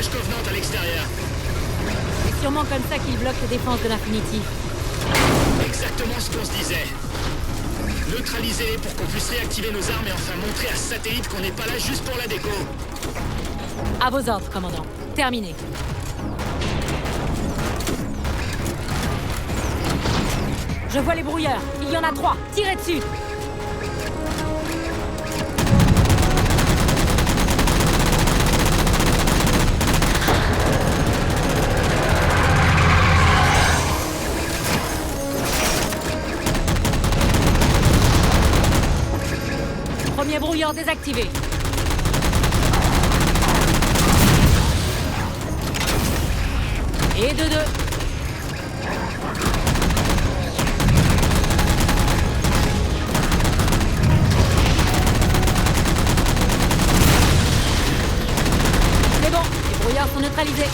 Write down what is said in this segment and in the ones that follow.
base Covenant à l'extérieur. C'est sûrement comme ça qu'ils bloquent les défenses de l'Infinity. Exactement ce qu'on se disait. Neutraliser pour qu'on puisse réactiver nos armes et enfin montrer à ce satellite qu'on n'est pas là juste pour la déco. À vos ordres, commandant. Terminé. Je vois les brouilleurs. Il y en a 3. Tirez dessus. Premier brouilleur désactivé. Et de 2. C'est bon, les brouillards sont neutralisés.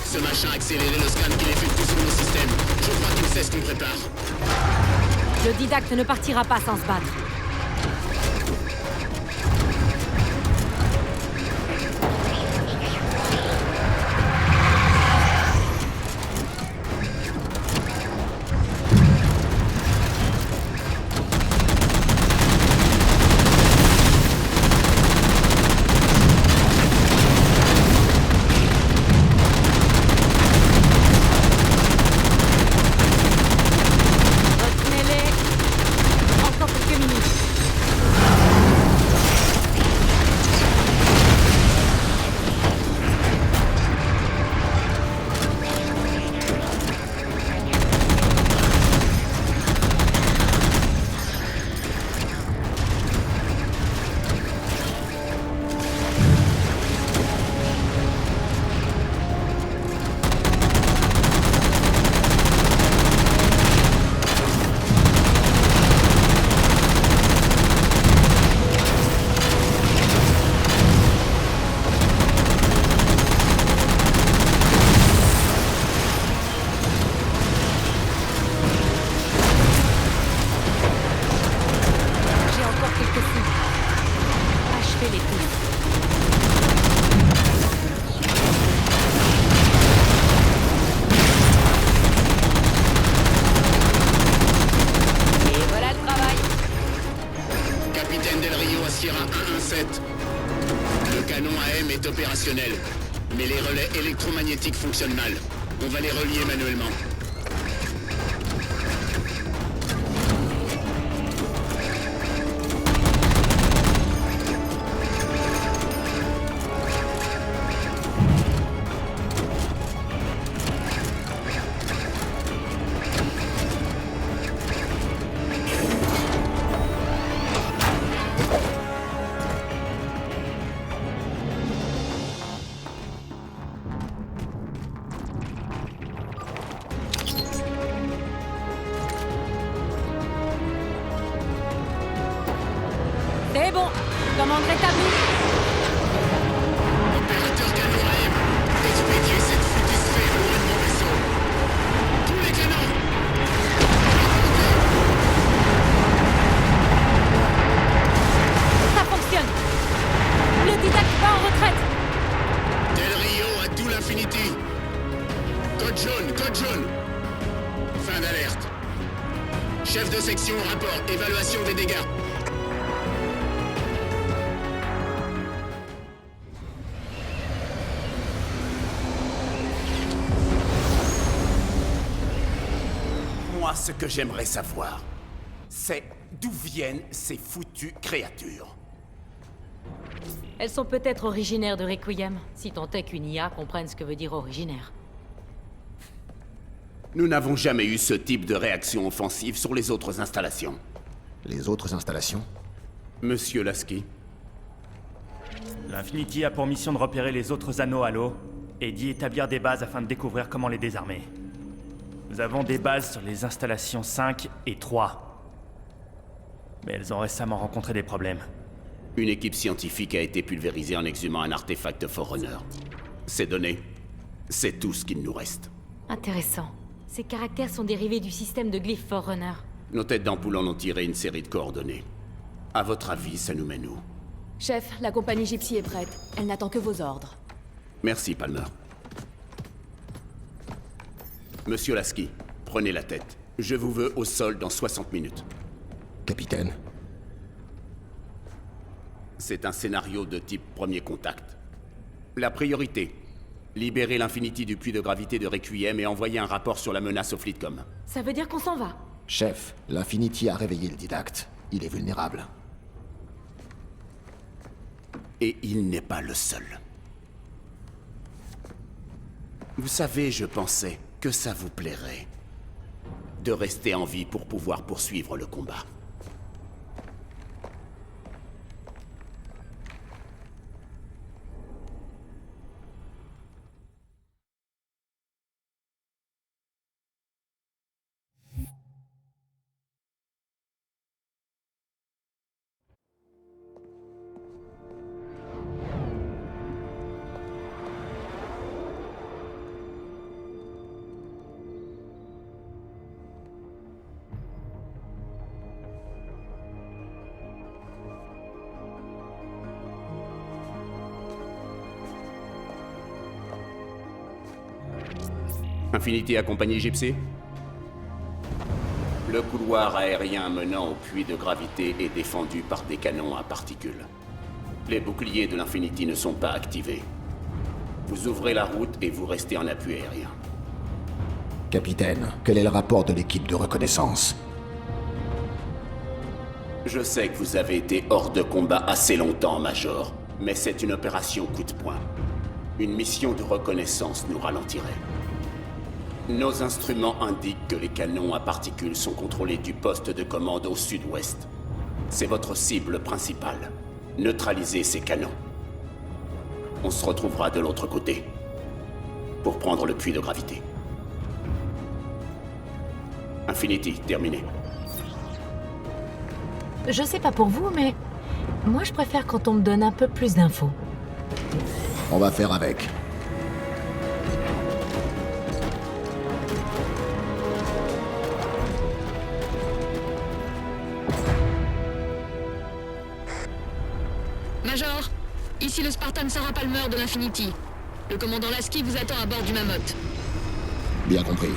Ce machin a accéléré le scan qui effectue sur nos systèmes. Je crois qu'il sait ce qu'on prépare. Le didacte ne partira pas sans se battre. Sierra 117. Le canon AM est opérationnel, mais les relais électromagnétiques fonctionnent mal. On va les relier manuellement. C'est bon. Commande rétablie. Opérateur canon AM, expédiez cette foutue sphère loin de mon vaisseau. Tous les canons. Ça fonctionne. Le didacte va en retraite. Del Rio à tout l'Infinity. Code jaune, code jaune. Fin d'alerte. Chef de section, rapport, évaluation des dégâts. ce que j'aimerais savoir, c'est d'où viennent ces foutues créatures. Elles sont peut-être originaires de Requiem, si tant est qu'une IA comprenne ce que veut dire originaire. Nous n'avons jamais eu ce type de réaction offensive sur les autres installations. Les autres installations? Monsieur Lasky. L'Infinity a pour mission de repérer les autres anneaux Halo et d'y établir des bases afin de découvrir comment les désarmer. Nous avons des bases sur les installations 5 et 3. Mais elles ont récemment rencontré des problèmes. Une équipe scientifique a été pulvérisée en exhumant un artefact Forerunner. Ces données, c'est tout ce qu'il nous reste. Intéressant. Ces caractères sont dérivés du système de glyphes Forerunner. Nos têtes d'ampoule en ont tiré une série de coordonnées. À votre avis, ça nous mène où? Chef, la compagnie Gypsy est prête. Elle n'attend que vos ordres. Merci, Palmer. Monsieur Lasky, prenez la tête. Je vous veux au sol dans 60 minutes. Capitaine, C'est un scénario de type premier contact. La priorité, libérer l'Infinity du puits de gravité de Requiem et envoyer un rapport sur la menace au Fleetcom. Ça veut dire qu'on s'en va. chef, l'Infinity a réveillé le didacte. Il est vulnérable. Et il n'est pas le seul. Vous savez, je pensais que ça vous plairait de rester en vie pour pouvoir poursuivre le combat. Infinity accompagné Gypsy? Le couloir aérien menant au puits de gravité est défendu par des canons à particules. Les boucliers de l'Infinity ne sont pas activés. Vous ouvrez la route et vous restez en appui aérien. Capitaine, quel est le rapport de l'équipe de reconnaissance? Je sais que vous avez été hors de combat assez longtemps, Major, mais c'est une opération coup de poing. Une mission de reconnaissance nous ralentirait. Nos instruments indiquent que les canons à particules sont contrôlés du poste de commande au sud-ouest. C'est votre cible principale. Neutralisez ces canons. On se retrouvera de l'autre côté pour prendre le puits de gravité. Infinity, terminé. Je sais pas pour vous, mais moi je préfère quand on me donne un peu plus d'infos. On va faire avec. Major, ici le Spartan Sarah Palmer de l'Infinity. Le commandant Lasky vous attend à bord du Mammoth. Bien compris.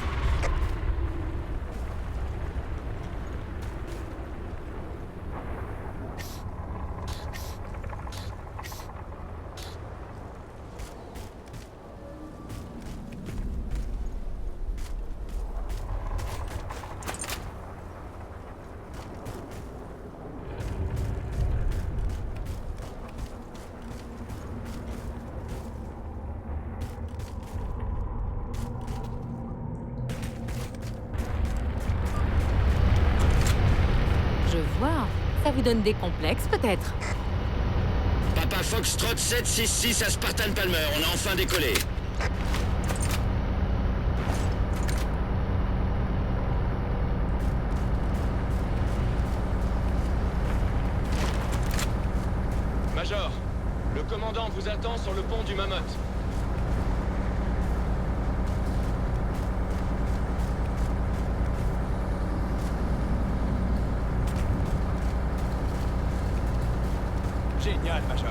Je vois. Ça vous donne des complexes, peut-être? Papa Foxtrot 766 à Spartan Palmer, on a enfin décollé. Major, le commandant vous attend sur le pont du Mammoth. Génial, Major.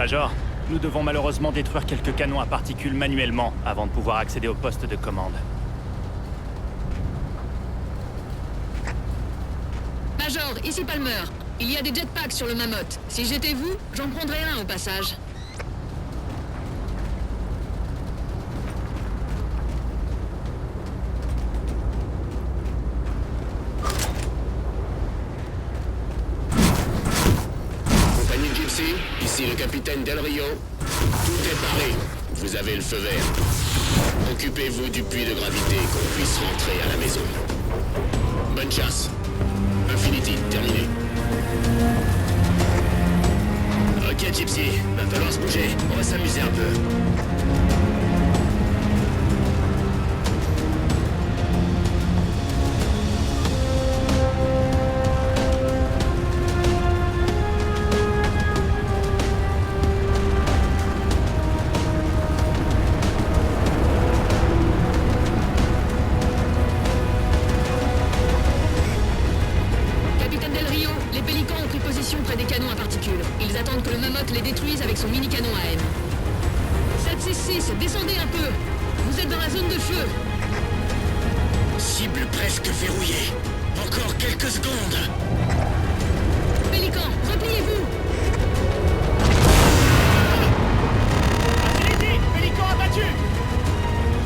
Major, nous devons malheureusement détruire quelques canons à particules manuellement avant de pouvoir accéder au poste de commande. Major, ici Palmer. Il y a des jetpacks sur le Mammoth. Si j'étais vous, j'en prendrais un au passage. Compagnie Gypsy, ici le capitaine Del Rio. Tout est paré. Vous avez le feu vert. Occupez-vous du puits de gravité qu'on puisse rentrer à la maison. Bonne chasse. Infinity, terminé. Ok, Gypsy, va falloir se bouger. On va s'amuser un peu. Capitaine Del Rio, les pélicans ont pris position près des canons à particules. Ils attendent que le Mammoth les détruise avec son mini-canon à M. 766, descendez un peu. Vous êtes dans la zone de feu. Cible presque verrouillée. Encore quelques secondes. Pélican, repliez-vous. Pélican abattu!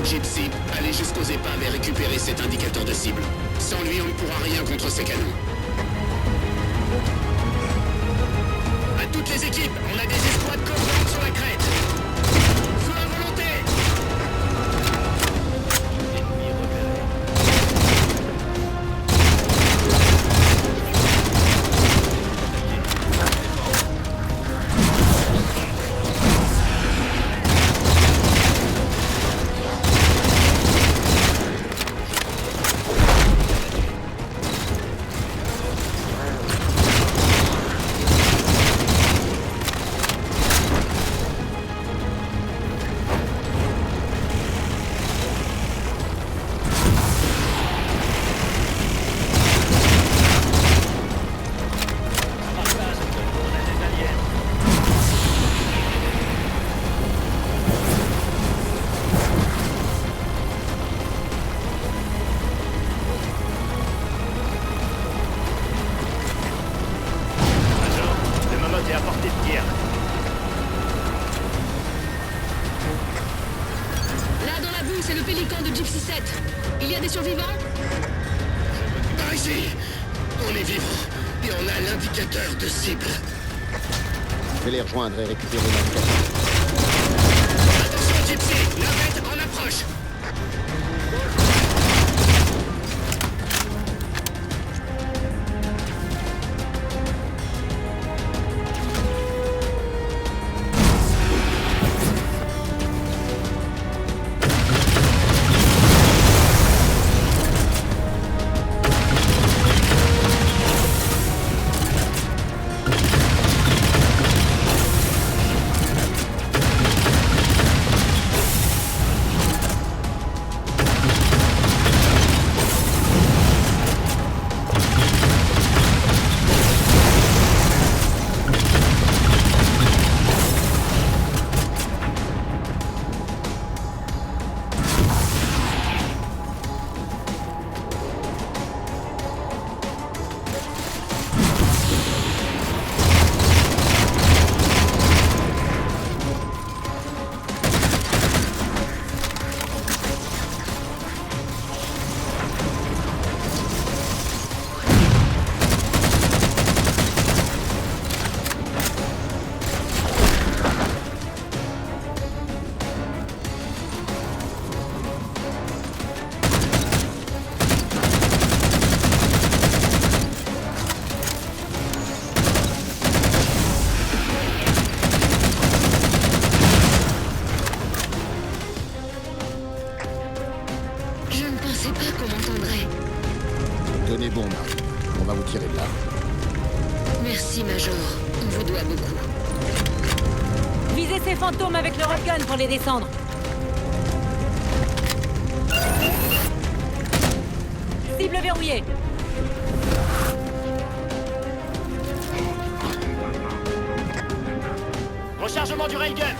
Gypsy, allez jusqu'aux épaves et récupérez cet indicateur de cible. Sans lui, on ne pourra rien contre ces canons. À toutes les équipes, on a des escouades cohortes sur la crête. Feu à volonté! Ennemi repéré. Major, le Mammoth est à portée de tir. Là, dans la boue, c'est le pélican de Gypsy 7. Il y a des survivants? Par ici! On est vivant et on a l'indicateur de cible. Je vais les rejoindre et récupérer l'indicateur. Attention, Gypsy! Navette en approche! Tenez bon, Mark. On va vous tirer de là. Merci, Major. On vous doit beaucoup. Visez ces fantômes avec le rockgun pour les descendre. Cible verrouillée. Rechargement du railgun.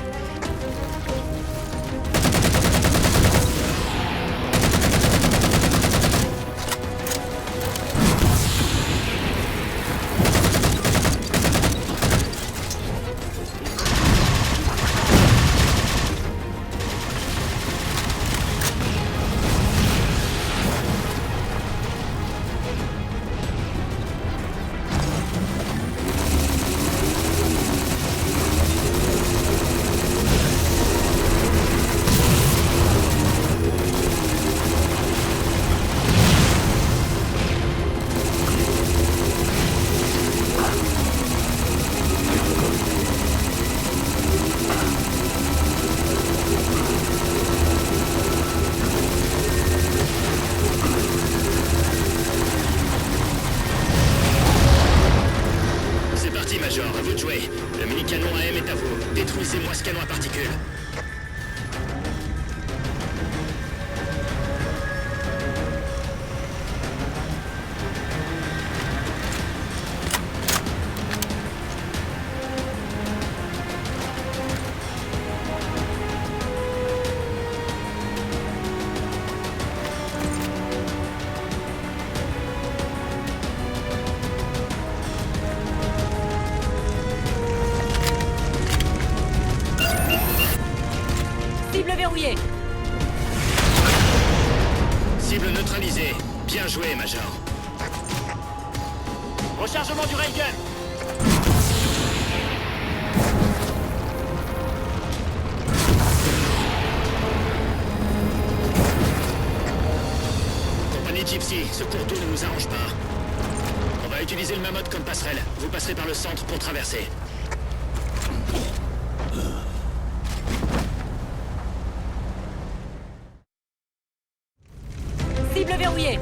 Major, à vous de jouer. Le mini-canon AM est à vous. Détruisez-moi ce canon à particules. Cible verrouillée. Cible neutralisée. Bien joué, Major. Rechargement du railgun. Compagnie Gypsy, ce cours d'eau ne nous arrange pas. On va utiliser le Mammoth comme passerelle. Vous passerez par le centre pour traverser. Cible verrouillée.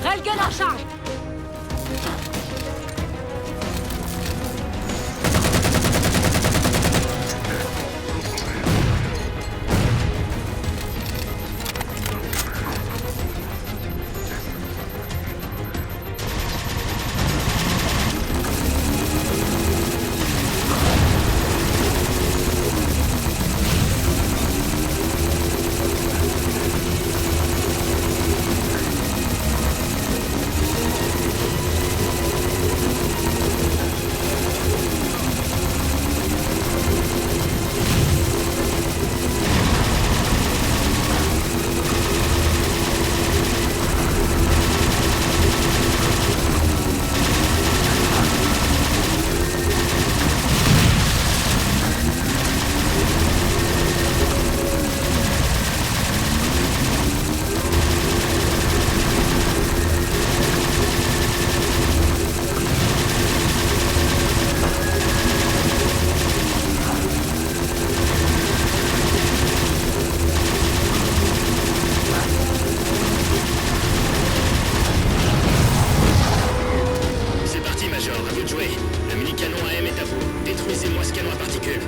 Railgun en charge. Détruisez-moi ce canon à particules.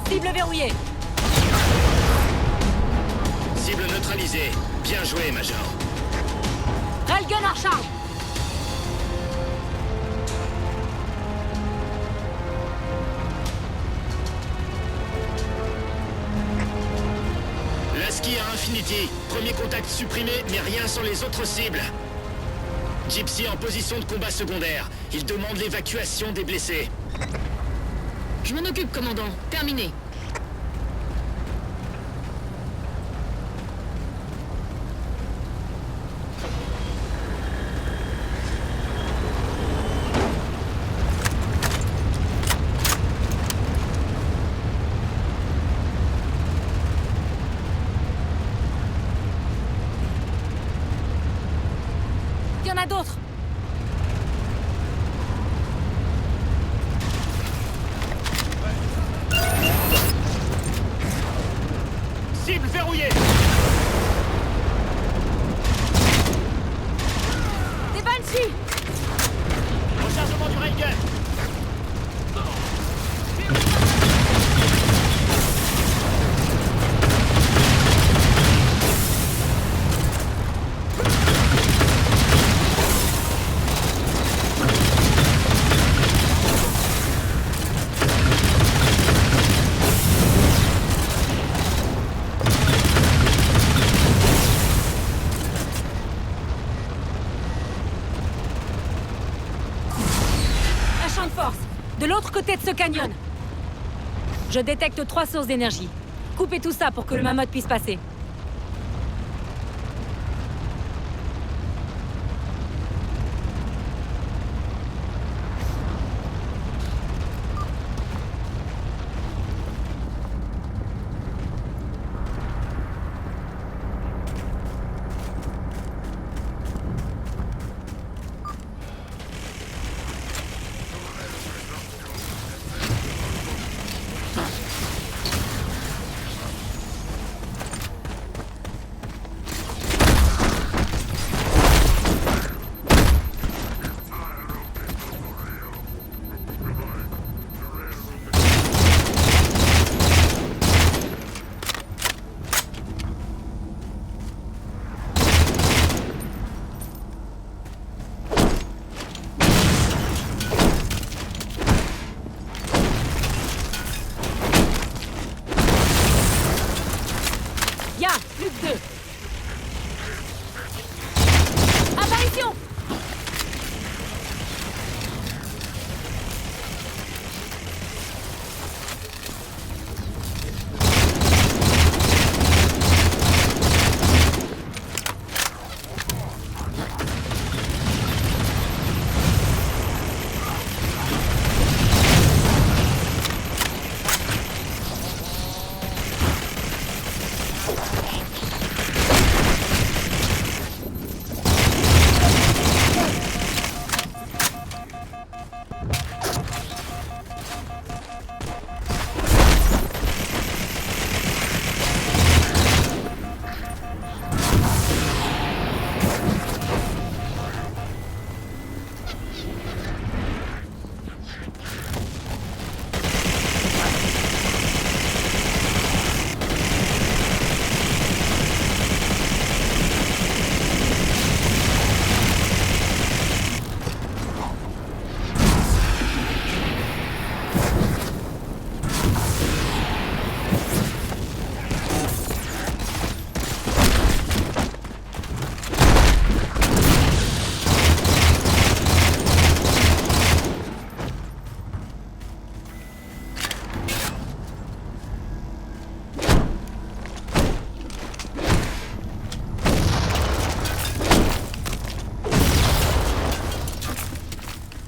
Cible verrouillée. Cible neutralisée. Bien joué, Major. Railgun en charge. Lasky à Infinity. Premier contact supprimé, mais rien sans les autres cibles. Gypsy en position de combat secondaire. Il demande l'évacuation des blessés. Je m'en occupe, commandant. Terminé. Il y en a d'autres. Cible verrouillée. Des Banshee! Rechargement du railgun. Un champ de force! De l'autre côté de ce canyon! Je détecte 3 sources d'énergie. Coupez tout ça pour que le mammoth puisse passer. Bien, plus que 2. Apparition!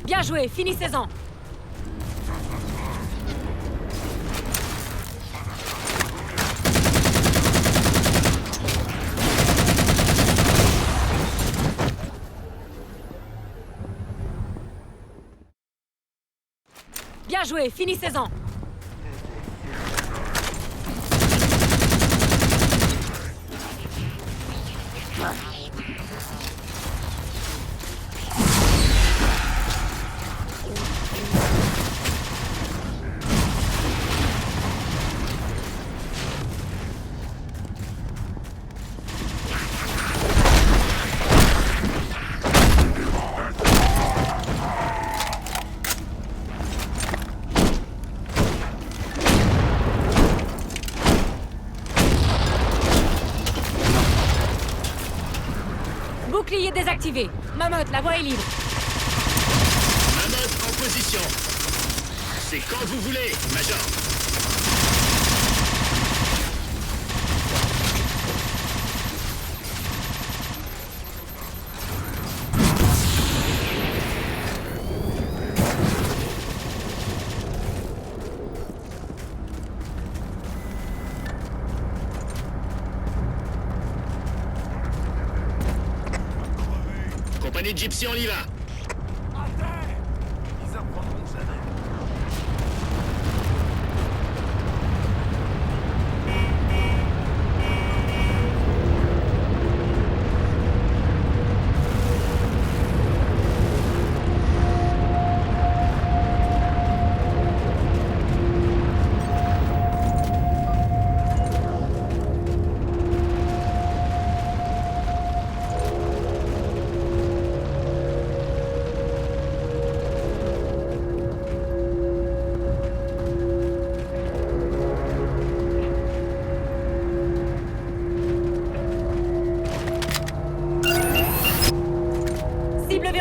Bien joué, finissez-en! Bien joué, finissez-en! Bouclier désactivé. Mammoth, la voie est libre. Mammoth en position. C'est quand vous voulez, Major. Compagnie de Gypsy, on y va.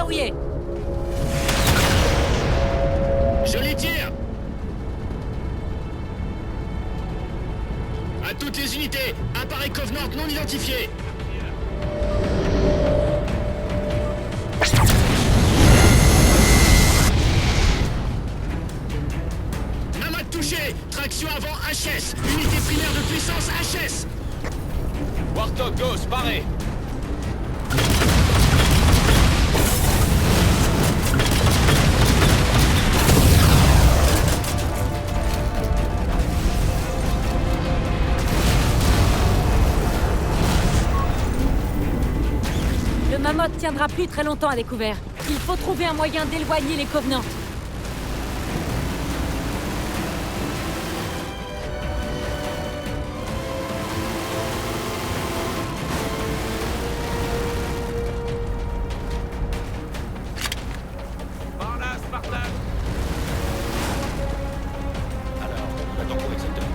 verrouillé. Je les tire! À toutes les unités, appareil Covenant non identifié! Mammoth touché! Traction avant HS! Unité primaire de puissance HS! Warthog Ghost, paré. Le Mammoth tiendra plus très longtemps à découvert. Il faut trouver un moyen d'éloigner les Covenants. Par là, Spartan. Alors, on attend quoi exactement?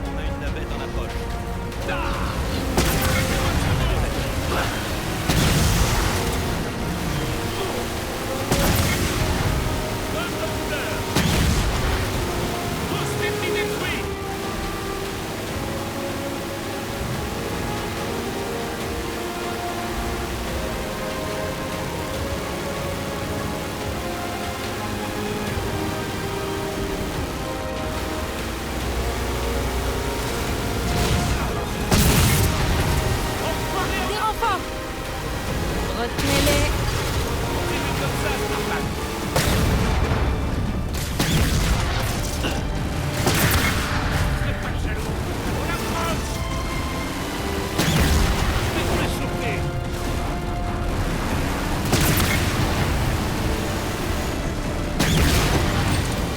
On a une navette en approche. Des renforts! Retenez-les.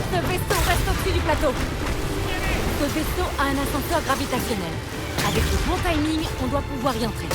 Ce vaisseau reste au-dessus du plateau. Ce vaisseau a un ascenseur gravitationnel. Avec le bon timing, on doit pouvoir y entrer.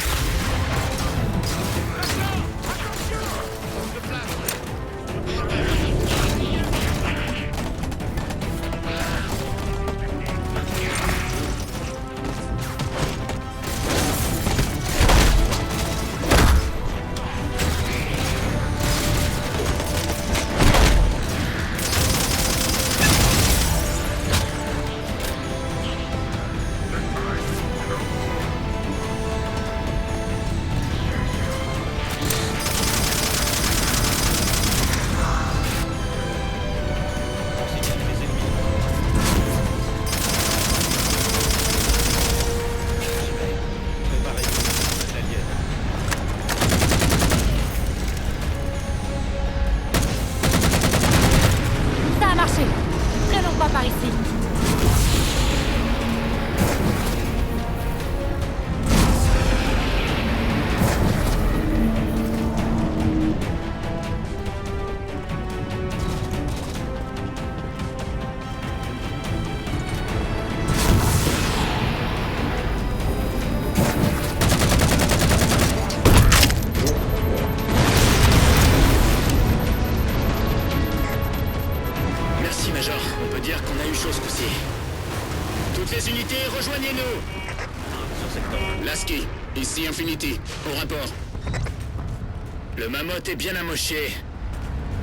Ça a marché. Traînons pas par ici. Merci, Major. On peut dire qu'on a eu chose poussée. Toutes les unités, rejoignez-nous! Lasky, ici Infinity, au rapport. Le Mammoth est bien amoché.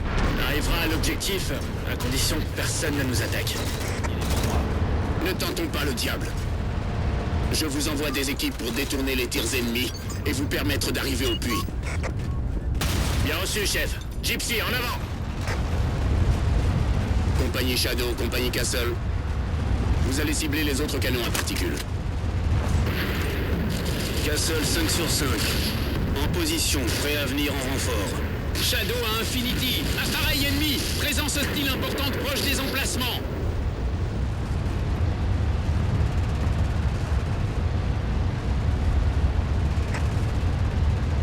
On arrivera à l'objectif, à condition que personne ne nous attaque. Ne tentons pas le diable. Je vous envoie des équipes pour détourner les tirs ennemis et vous permettre d'arriver au puits. Bien reçu, chef. Gypsy, en avant! Compagnie Shadow, compagnie Castle. Vous allez cibler les autres canons à particules. Castle 5 sur 5. En position, prêt à venir en renfort. Shadow à Infinity. Appareil ennemi. Présence hostile importante proche des emplacements.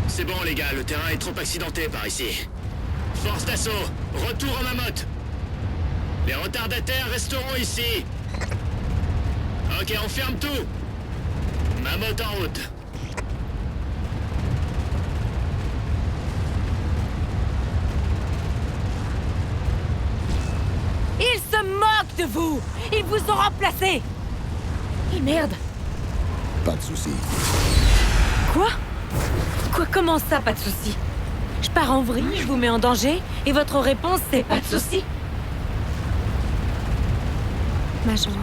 C'est bon les gars, le terrain est trop accidenté par ici. Force d'assaut, retour en Mammoth. Les retardataires resteront ici. Ok, on ferme tout. Mammoth en route. Ils se moquent de vous! Ils vous ont remplacé! Et merde! Pas de soucis. Quoi? Quoi, comment ça, pas de souci? Je pars en vrille, je vous mets en danger, et votre réponse, c'est pas de souci. Major,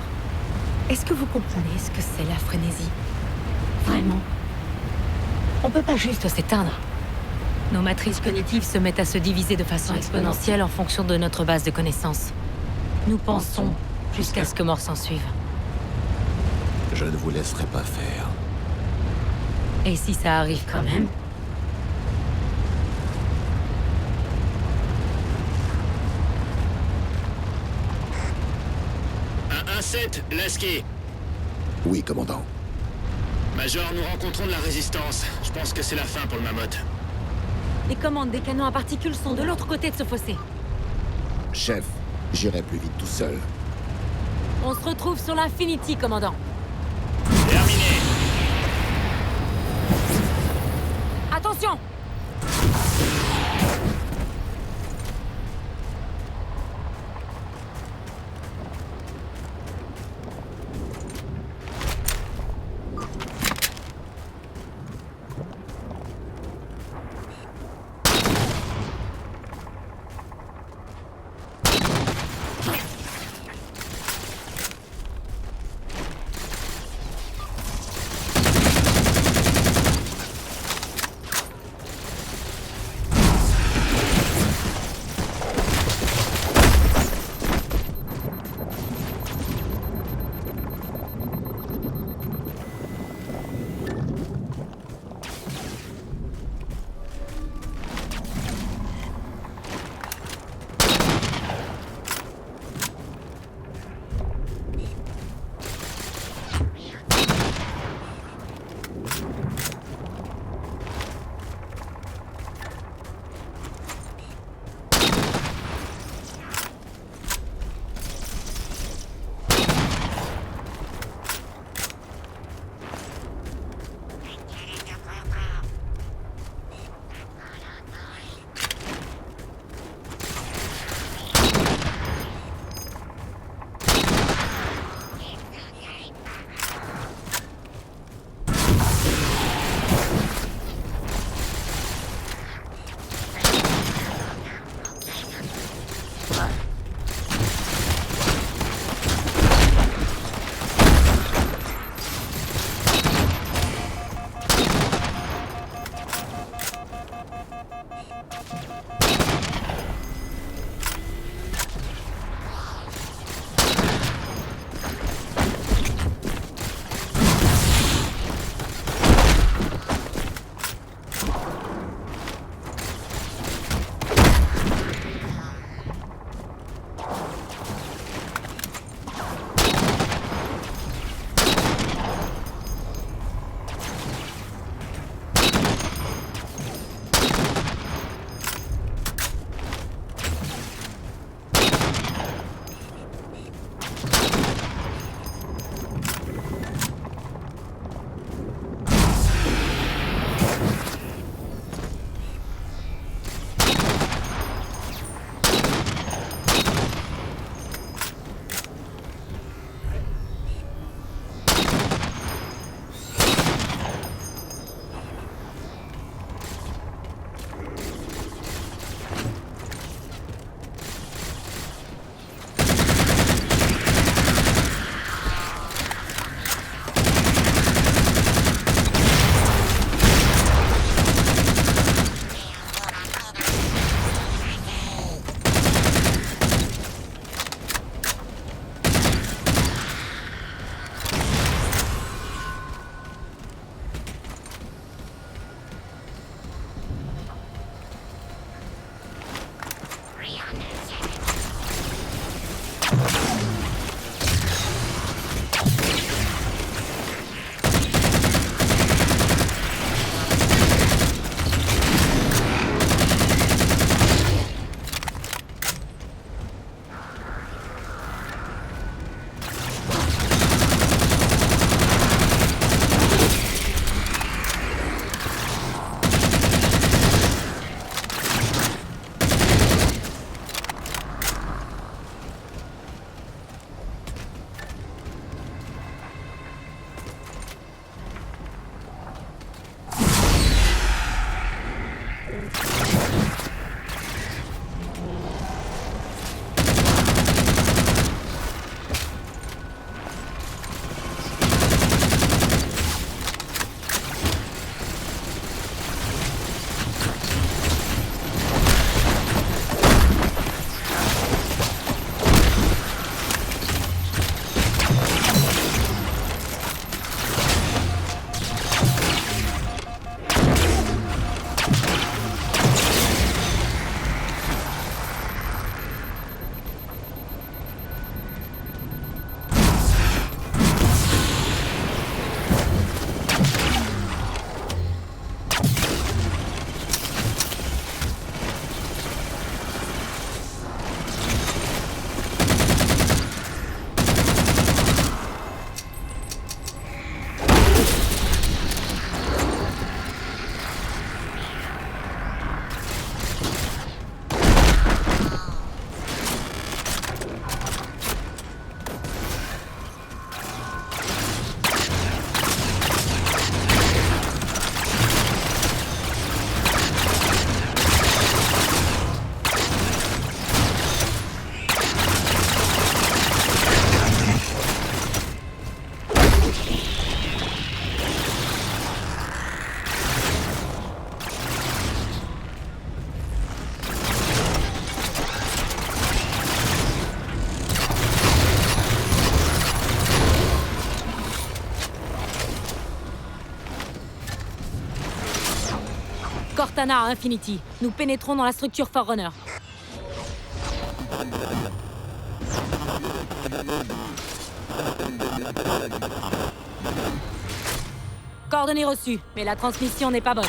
est-ce que vous comprenez ce que c'est la frénésie? Vraiment? On peut pas juste s'éteindre. Nos matrices cognitives se mettent à se diviser de façon exponentielle en fonction de notre base de connaissances. Nous pensons jusqu'à ce que mort s'en suive. Je ne vous laisserai pas faire. Et si ça arrive quand même? Un 1-7, Lasky. Oui, commandant. Major, nous rencontrons de la résistance. Je pense que c'est la fin pour le Mammoth. Les commandes des canons à particules sont de l'autre côté de ce fossé. Chef, j'irai plus vite tout seul. On se retrouve sur l'Infinity, commandant. Terminé. Attention! Cortana à Infinity. Nous pénétrons dans la structure Forerunner. Coordonnées reçues, mais la transmission n'est pas bonne.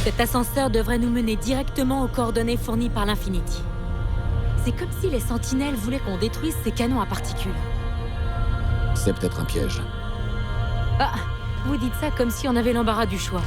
Cet ascenseur devrait nous mener directement aux coordonnées fournies par l'Infinity. C'est comme si les sentinelles voulaient qu'on détruise ces canons à particules. C'est peut-être un piège. Ah, vous dites ça comme si on avait l'embarras du choix.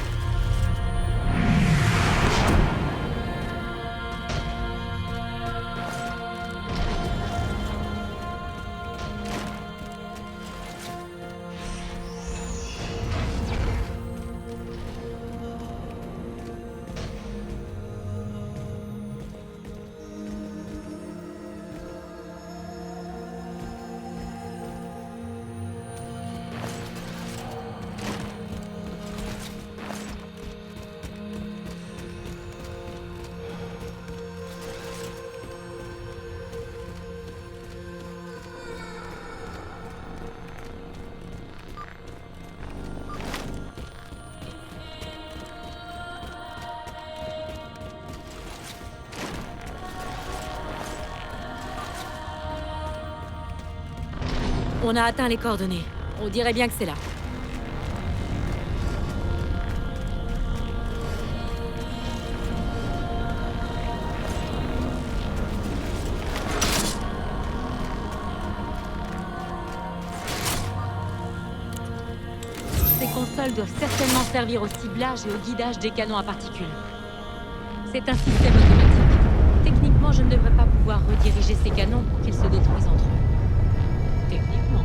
On a atteint les coordonnées. On dirait bien que c'est là. Ces consoles doivent certainement servir au ciblage et au guidage des canons à particules. C'est un système automatique. Techniquement, je ne devrais pas pouvoir rediriger ces canons pour qu'ils se détruisent entre eux. Techniquement.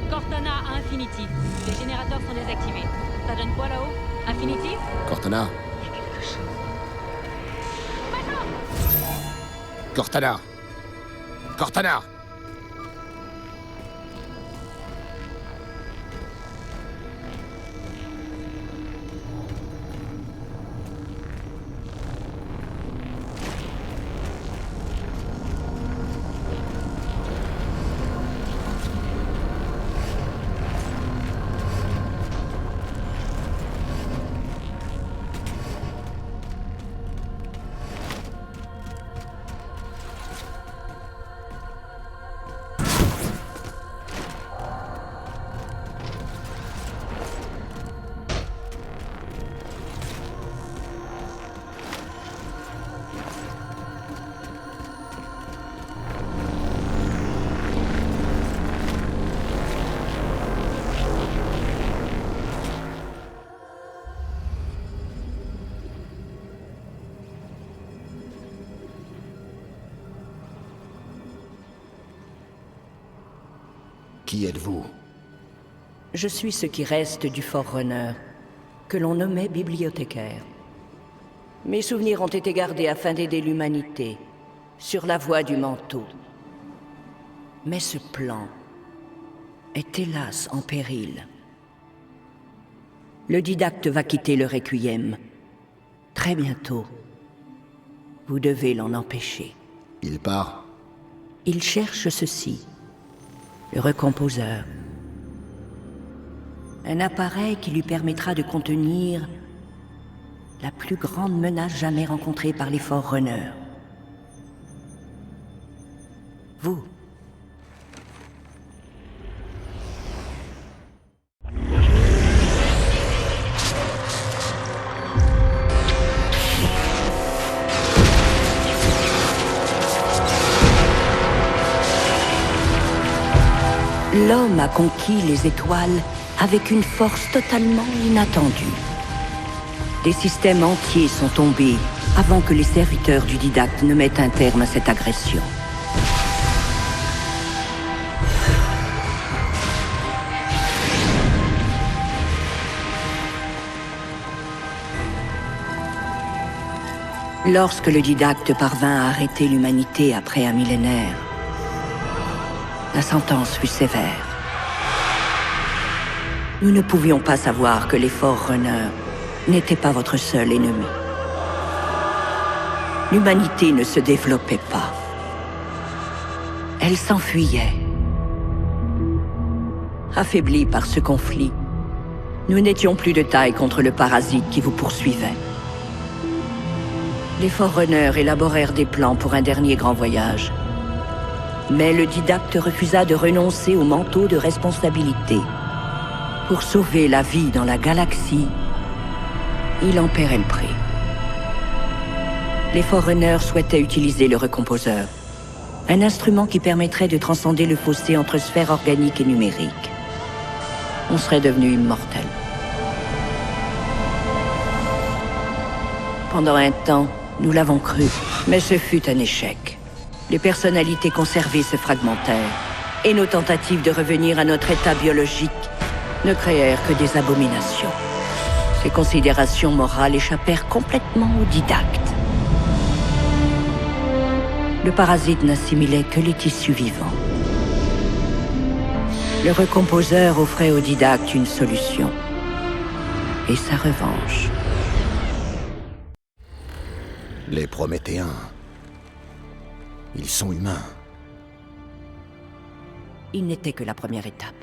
Cortana à Infinity. Les générateurs sont désactivés. Ça donne quoi là-haut? Infinity? Cortana? Il y a quelque chose. Cortana! Cortana! Qui êtes-vous? Je suis ce qui reste du Forerunner, que l'on nommait bibliothécaire. Mes souvenirs ont été gardés afin d'aider l'humanité, sur la voie du manteau. Mais ce plan est hélas en péril. Le didacte va quitter le Requiem. Très bientôt. Vous devez l'en empêcher. Il part? Il cherche ceci. Le recomposeur. Un appareil qui lui permettra de contenir la plus grande menace jamais rencontrée par les Forerunners. Vous. L'homme a conquis les étoiles avec une force totalement inattendue. Des systèmes entiers sont tombés avant que les serviteurs du didacte ne mettent un terme à cette agression. Lorsque le didacte parvint à arrêter l'humanité après un millénaire, la sentence fut sévère. Nous ne pouvions pas savoir que les Forerunners n'étaient pas votre seul ennemi. L'humanité ne se développait pas. Elle s'enfuyait. Affaiblis par ce conflit, nous n'étions plus de taille contre le parasite qui vous poursuivait. Les Forerunners élaborèrent des plans pour un dernier grand voyage. Mais le didacte refusa de renoncer au manteau de responsabilité. Pour sauver la vie dans la galaxie, il en paierait le prix. Les Forerunners souhaitaient utiliser le recomposeur, un instrument qui permettrait de transcender le fossé entre sphère organique et numérique. On serait devenu immortel. Pendant un temps, nous l'avons cru, mais ce fut un échec. Les personnalités conservées se fragmentèrent, et nos tentatives de revenir à notre état biologique ne créèrent que des abominations. Ces considérations morales échappèrent complètement au didacte. Le parasite n'assimilait que les tissus vivants. Le recomposeur offrait au didacte une solution. Et sa revanche. Les Prométhéens. Ils sont humains. Il n'était que la première étape.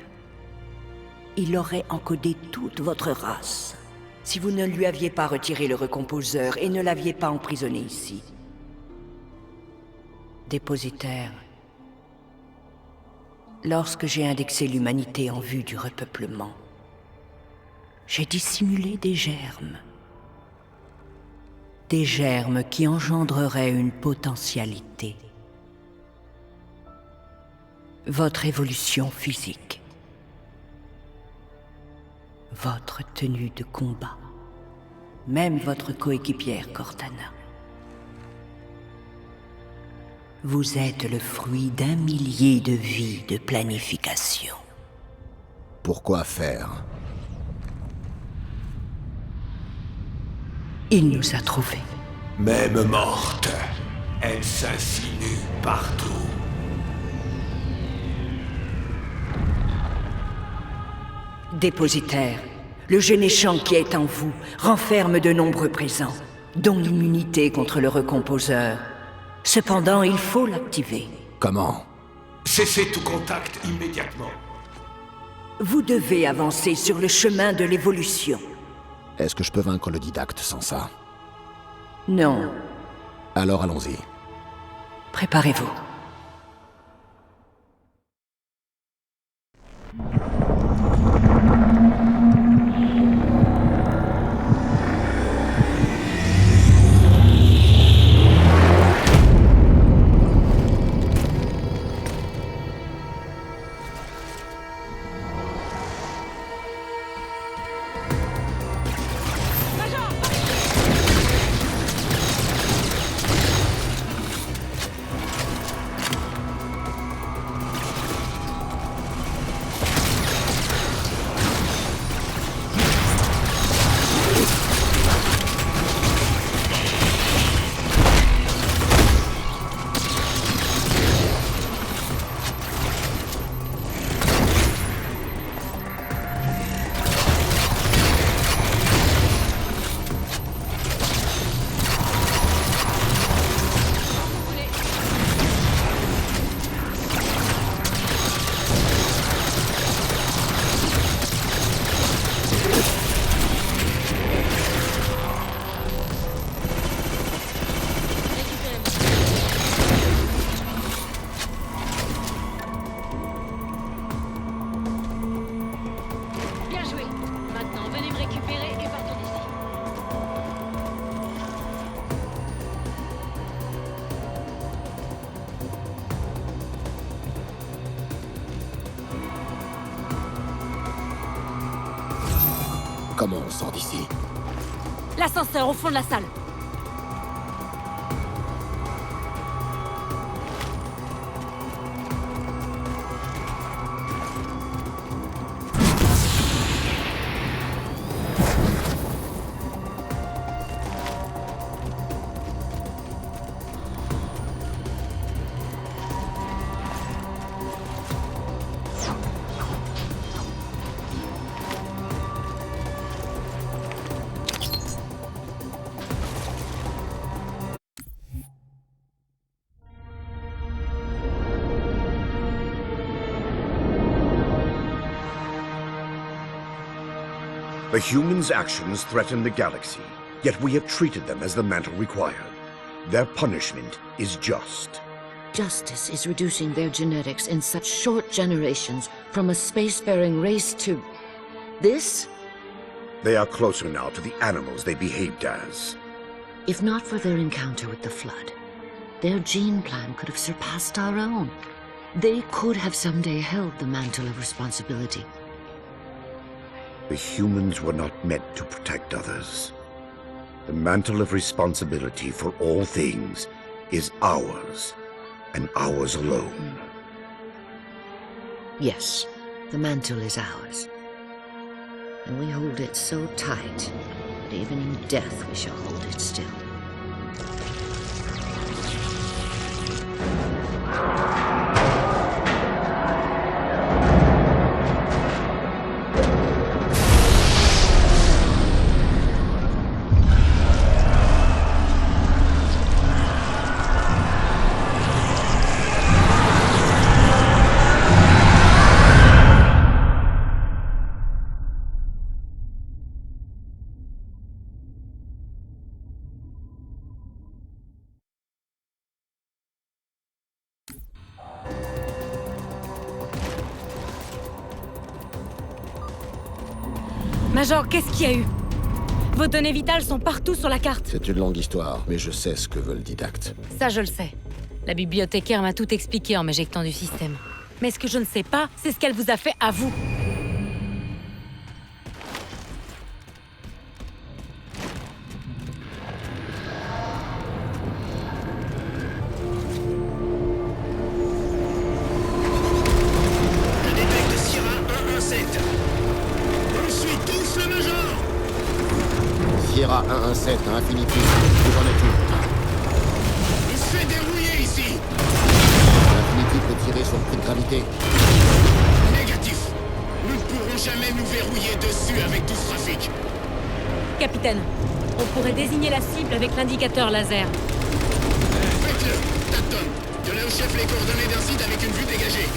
Il aurait encodé toute votre race, si vous ne lui aviez pas retiré le recomposeur et ne l'aviez pas emprisonné ici. Dépositaire. Lorsque j'ai indexé l'humanité en vue du repeuplement, j'ai dissimulé des germes. Des germes qui engendreraient une potentialité. Votre évolution physique. Votre tenue de combat. Même votre coéquipière Cortana. Vous êtes le fruit d'un millier de vies de planification. Pourquoi faire? Il nous a trouvés. Même morte, elle s'insinue partout. Dépositaire, le généchant qui est en vous renferme de nombreux présents, dont l'immunité contre le recomposeur. Cependant, il faut l'activer. Comment? Cessez tout contact immédiatement. Vous devez avancer sur le chemin de l'évolution. Est-ce que je peux vaincre le didacte sans ça? Non. Alors allons-y. Préparez-vous. Comment on sort d'ici? L'ascenseur au fond de la salle. The humans' actions threaten the galaxy, yet we have treated them as the mantle required. Their punishment is just. Justice is reducing their genetics in such short generations from a spacefaring race to... this? They are closer now to the animals they behaved as. If not for their encounter with the Flood, their gene plan could have surpassed our own. They could have someday held the mantle of responsibility. The humans were not meant to protect others. The mantle of responsibility for all things is ours, and ours alone. Yes, the mantle is ours. And we hold it so tight that even in death we shall hold it still. Major, qu'est-ce qu'il y a eu? Vos données vitales sont partout sur la carte. C'est une longue histoire, mais je sais ce que veut le didacte. Ça, je le sais. La bibliothécaire m'a tout expliqué en m'éjectant du système. Mais ce que je ne sais pas, c'est ce qu'elle vous a fait à vous. Je détecte Sierra 117. On suit tous le Major. Sierra 117 à Infinity. Où en es-tu? Il se fait dérouiller ici. Infinity peut tirer sur le prix de gravité. Négatif. Nous ne pourrons jamais nous verrouiller dessus avec tout ce trafic. Capitaine, on pourrait désigner la cible avec l'indicateur laser. Faites-le, Tapton. Donnez au chef les coordonnées d'un site avec une vue dégagée.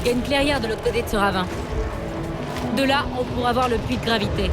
y a une clairière de l'autre côté de ce ravin. De là, on pourra voir le puits de gravité.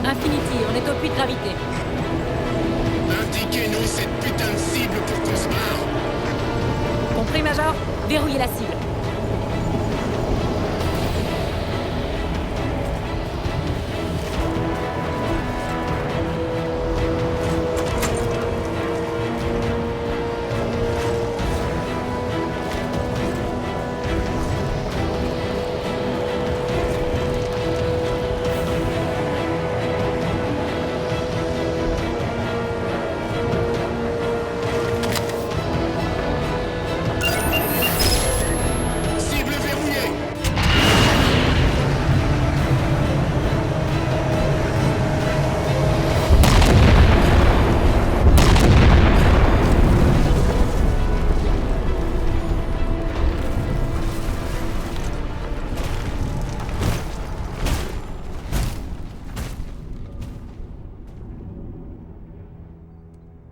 Infinity, on est au puits de gravité. Indiquez-nous cette putain de cible pour qu'on se barre. Compris, Major? Verrouillez la cible.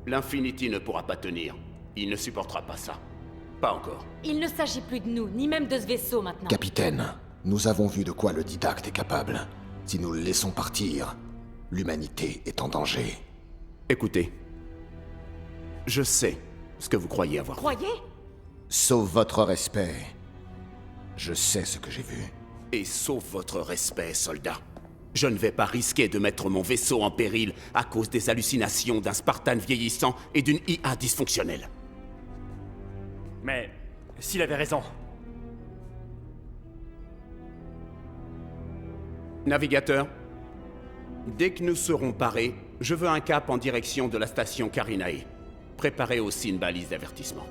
L'Infinity ne pourra pas tenir. Il ne supportera pas ça. Pas encore. Il ne s'agit plus de nous, ni même de ce vaisseau maintenant. Capitaine, nous avons vu de quoi le didacte est capable. Si nous le laissons partir, l'humanité est en danger. Écoutez. Je sais ce que vous croyez avoir. Croyez? Sauf votre respect, je sais ce que j'ai vu. Et sauf votre respect, soldat. Je ne vais pas risquer de mettre mon vaisseau en péril à cause des hallucinations d'un Spartan vieillissant et d'une IA dysfonctionnelle. Mais s'il avait raison. Navigateur, dès que nous serons parés, je veux un cap en direction de la station Karinae. Préparez aussi une balise d'avertissement.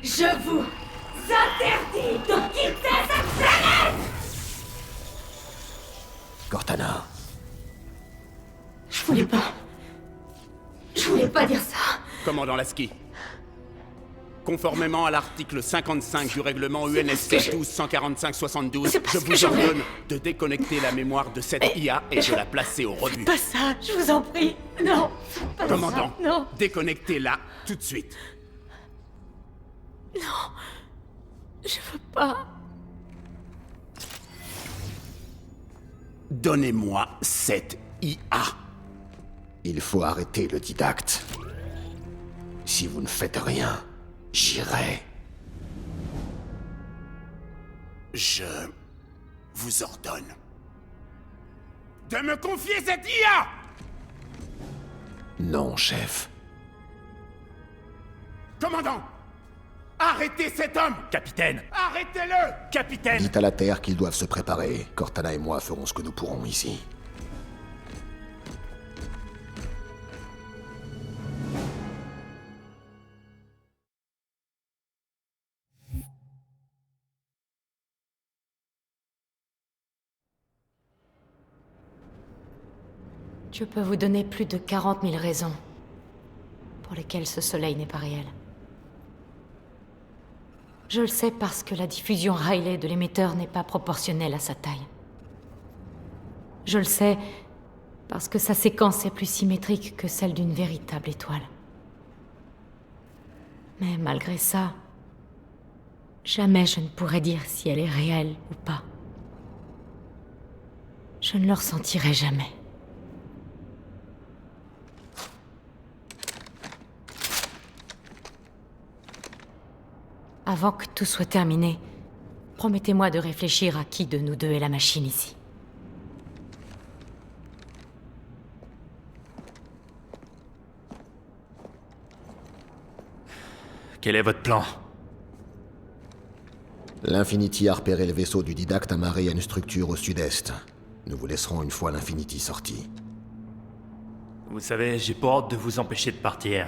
Je vous interdis de quitter cette planète! Cortana. Je voulais pas dire ça. Commandant Lasky. Conformément à l'article 55 du règlement UNSC 12-145-72, je vous ordonne de déconnecter la mémoire de cette IA et de la placer au rebut. Pas ça, je vous en prie. Non, pas Commandant, ça, non. déconnectez-la tout de suite. Non, je veux pas. Donnez-moi cette IA. Il faut arrêter le didacte. Si vous ne faites rien, j'irai. Je vous ordonne de me confier cette IA! Non, chef. Commandant! Arrêtez cet homme! Capitaine! Arrêtez-le! Capitaine! Dites à la Terre qu'ils doivent se préparer. Cortana et moi ferons ce que nous pourrons ici. Je peux vous donner plus de 40 000 raisons pour lesquelles ce soleil n'est pas réel. Je le sais parce que la diffusion Rayleigh de l'émetteur n'est pas proportionnelle à sa taille. Je le sais parce que sa séquence est plus symétrique que celle d'une véritable étoile. Mais malgré ça, jamais je ne pourrais dire si elle est réelle ou pas. Je ne le ressentirai jamais. Avant que tout soit terminé, promettez-moi de réfléchir à qui de nous deux est la machine ici. Quel est votre plan? L'Infinity a repéré le vaisseau du Didacte amarré à une structure au sud-est. Nous vous laisserons une fois l'Infinity sorti. Vous savez, j'ai pas hâte de vous empêcher de partir.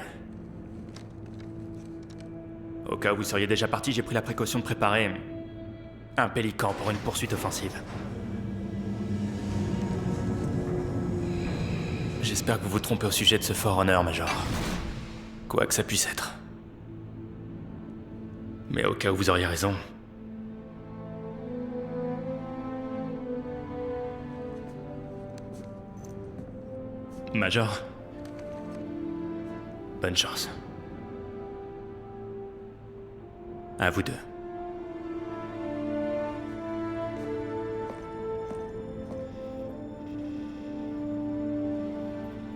Au cas où vous seriez déjà parti, j'ai pris la précaution de préparer un pélican pour une poursuite offensive. J'espère que vous vous trompez au sujet de ce Forerunner, Major. Quoi que ça puisse être. Mais au cas où vous auriez raison... Major, bonne chance. À vous deux.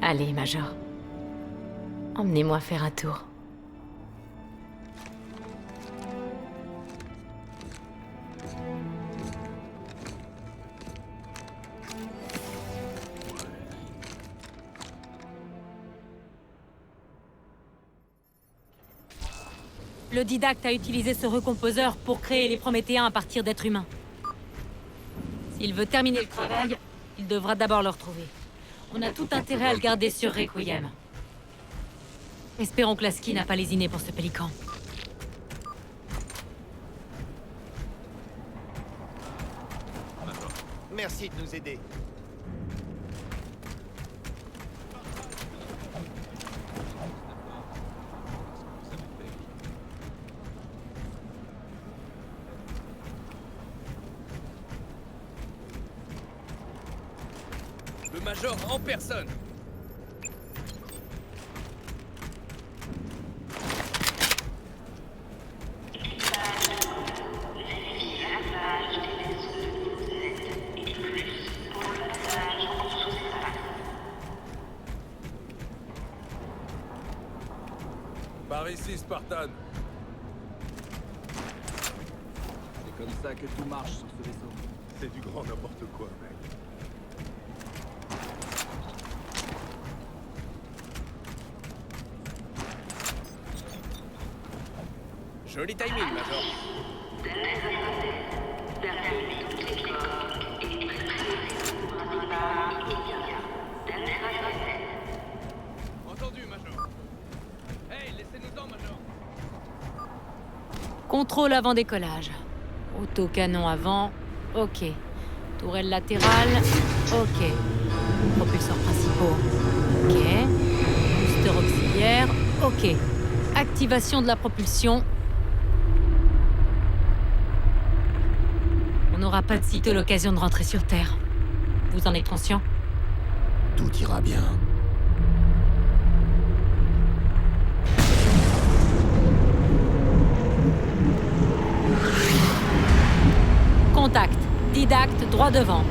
Allez, Major. Emmenez-moi faire un tour. Le Didacte a utilisé ce recomposeur pour créer les Prométhéens à partir d'êtres humains. S'il veut terminer le travail, il devra d'abord le retrouver. On a tout intérêt à le garder sur Requiem. Espérons que Lasky n'a pas lésiné pour ce pélican. Merci de nous aider. Le Major en personne. Par ici, Spartan. C'est comme ça que tout marche sur ce vaisseau. C'est du grand n'importe quoi, mec. Joli timing, Major. Entendu, Major. Hey, laissez-nous-en, Major. Contrôle avant décollage. Autocanon avant, ok. Tourelle latérale, ok. Propulseurs principaux, ok. Booster auxiliaire, ok. Activation de la propulsion. On n'aura pas de sitôt l'occasion de rentrer sur Terre. Vous en êtes conscient? Tout ira bien. Contact. Didacte, droit devant.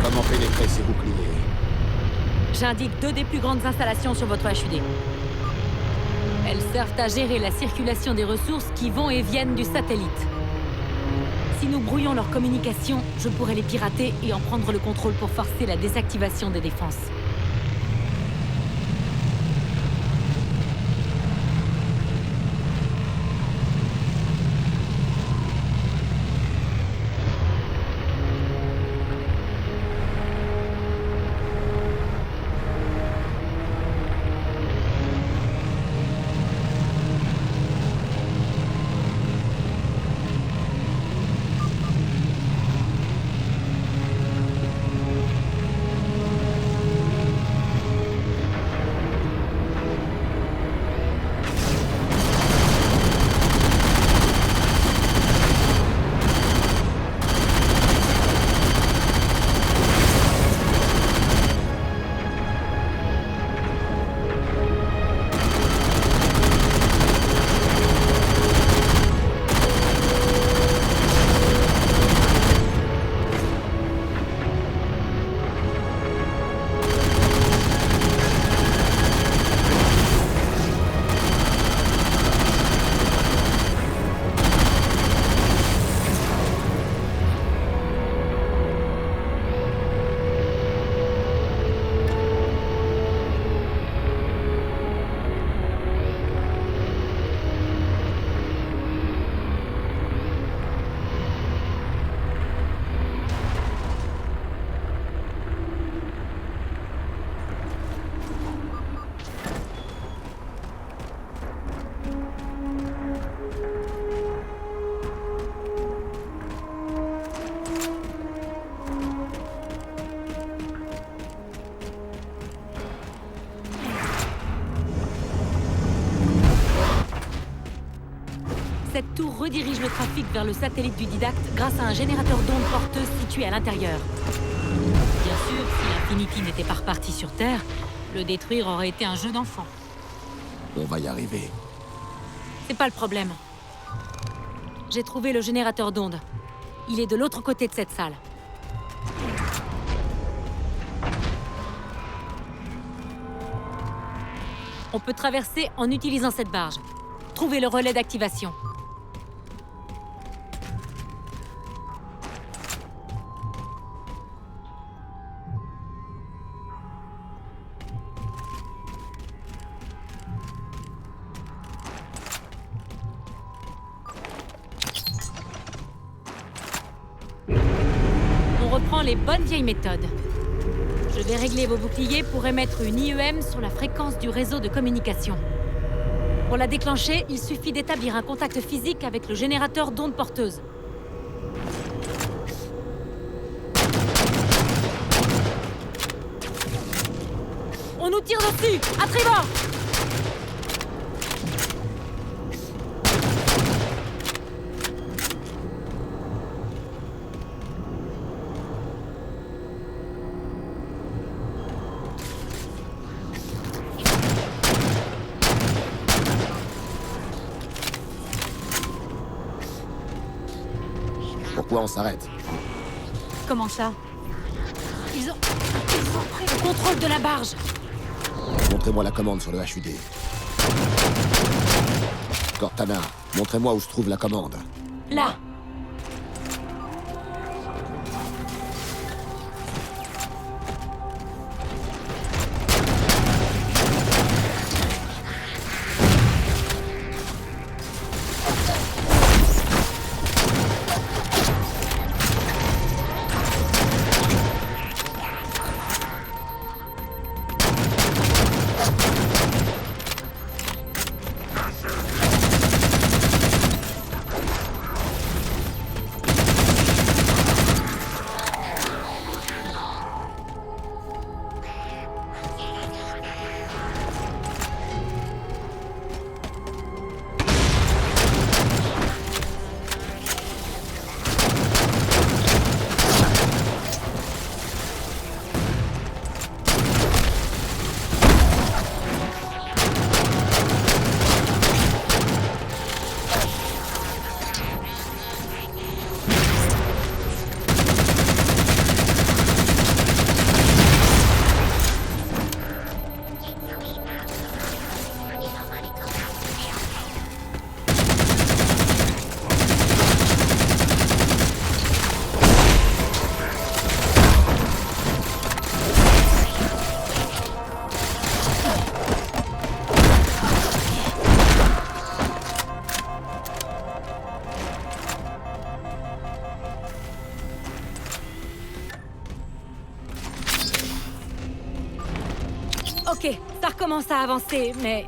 Comment pénétrer ces boucliers? J'indique 2 des plus grandes installations sur votre HUD. Elles servent à gérer la circulation des ressources qui vont et viennent du satellite. Si nous brouillons leur communication, je pourrais les pirater et en prendre le contrôle pour forcer la désactivation des défenses. redirige le trafic vers le satellite du Didacte grâce à un générateur d'ondes porteuses situé à l'intérieur. Bien sûr, si Infinity n'était pas reparti sur Terre, le détruire aurait été un jeu d'enfant. On va y arriver. C'est pas le problème. J'ai trouvé le générateur d'ondes. Il est de l'autre côté de cette salle. On peut traverser en utilisant cette barge. Trouvez le relais d'activation. On reprend les bonnes vieilles méthodes. Je vais régler vos boucliers pour émettre une IEM sur la fréquence du réseau de communication. Pour la déclencher, il suffit d'établir un contact physique avec le générateur d'ondes porteuses. On nous tire dessus! À tribord! Pourquoi on s'arrête? Comment ça? Ils ont pris le contrôle de la barge! Montrez-moi la commande sur le HUD. Cortana, montrez-moi où se trouve la commande. Là! Ok, ça recommence à avancer, mais...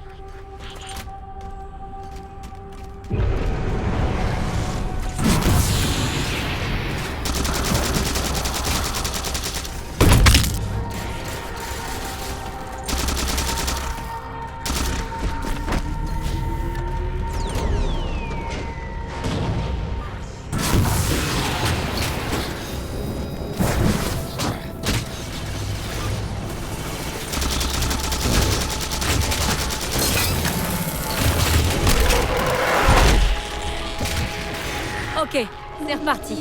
Ok, c'est reparti.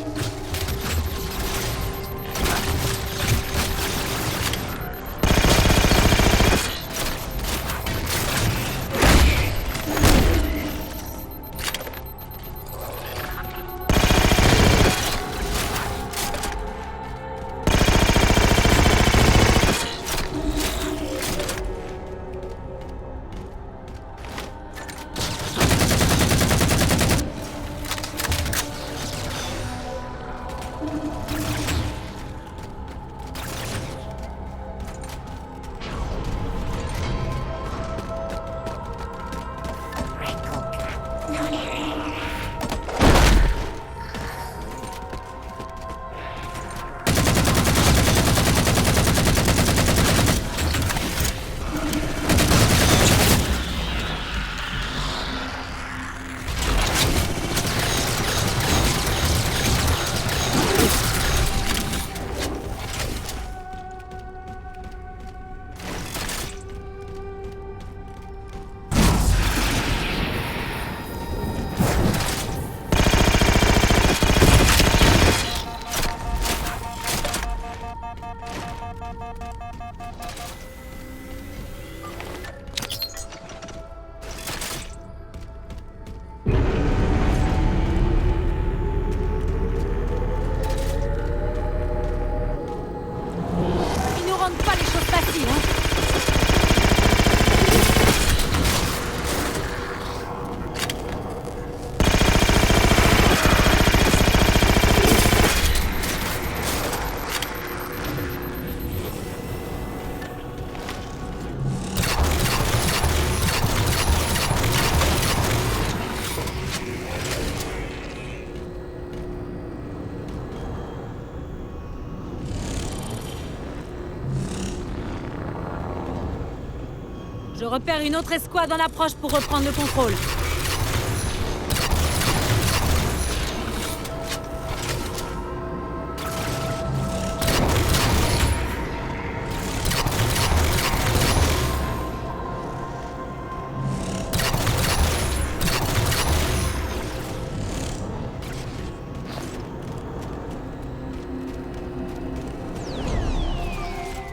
Je repère une autre escouade en approche pour reprendre le contrôle.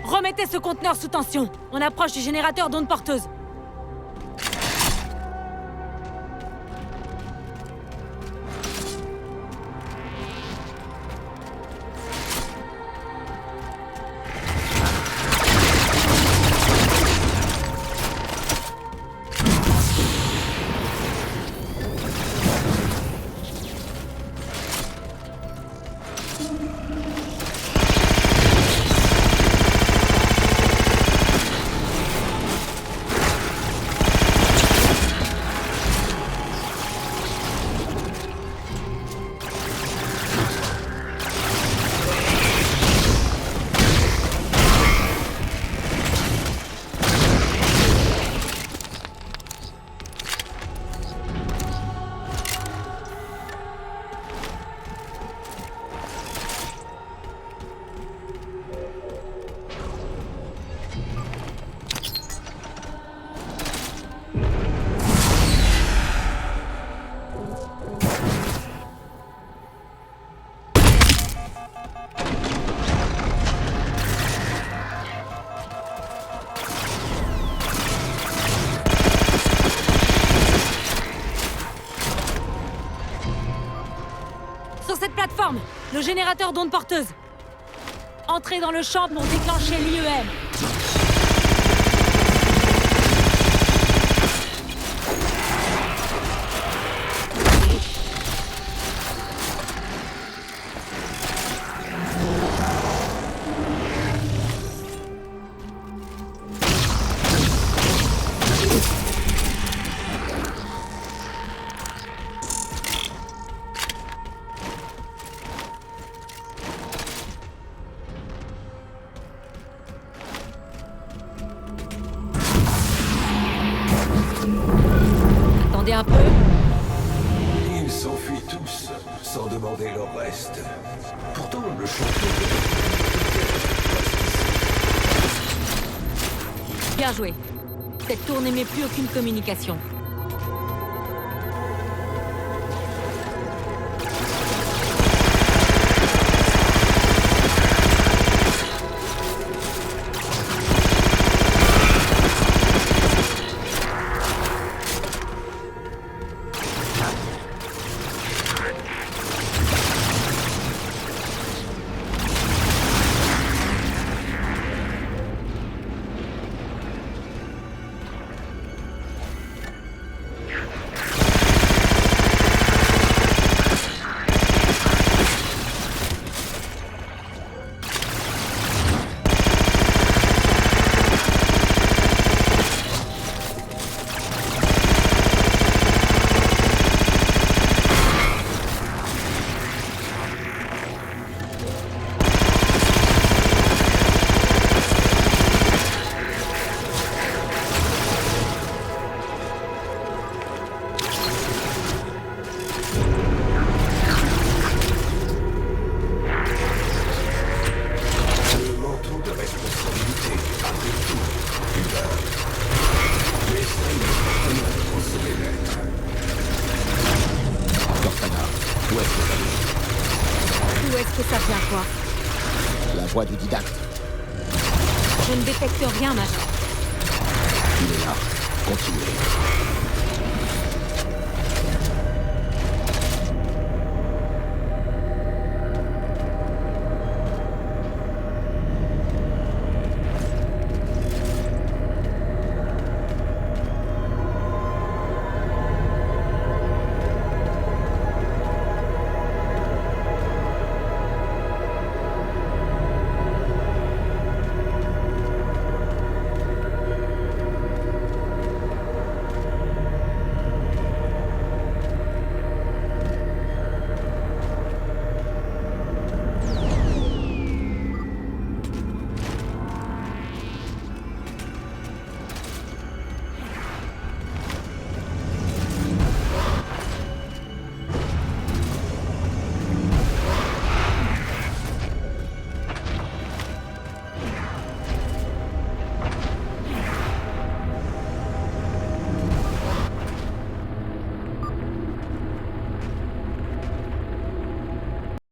Remettez ce conteneur sous tension. On approche du générateur d'ondes porteuses. Le générateur d'ondes porteuses. Entrez dans le champ pour déclencher l'IEM. Un peu. Ils s'enfuient tous, sans demander leur reste. Pourtant, le champion... Bien joué. Cette tour n'émet plus aucune communication. Ça vient quoi? La voix du didacte. Je ne détecte rien, Major. Il est là. Continuez.